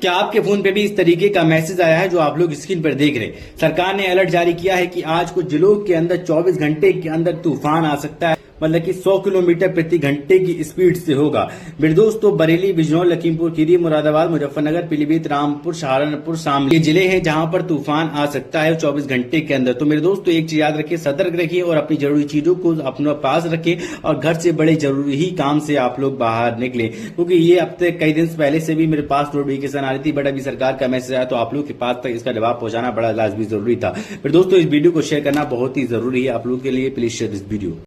क्या आपके फोन पे भी इस तरीके का मैसेज आया है जो आप लोग स्क्रीन पर देख रहे हैं? सरकार ने अलर्ट जारी किया है कि आज कुछ जिलों के अंदर 24 घंटे के अंदर तूफान आ सकता है, मतलब कि 100 किलोमीटर प्रति घंटे की स्पीड से होगा। मेरे दोस्तों, बरेली, बिजनौर, लखीमपुर खीरी, मुरादाबाद, मुजफ्फरनगर, पीलीभीत, रामपुर, सहारनपुर, शामली, ये जिले हैं जहां पर तूफान आ सकता है 24 घंटे के अंदर। तो मेरे दोस्तों, एक चीज याद रखिए, सतर्क रखिए और अपनी जरूरी चीजों को अपने पास रखें और घर से बड़े जरूरी ही काम से आप लोग बाहर निकले, क्योंकि ये अब तक कई दिन पहले से भी मेरे पास नोटिफिकेशन आ रही थी, बट अभी सरकार का मैसेज आया तो आप लोग के पास तक इसका जवाब पहुंचाना बड़ा लाजमी जरूरी था। फिर दोस्तों, इस वीडियो को शेयर करना बहुत ही जरूरी है आप लोगों के लिए। Please share this video.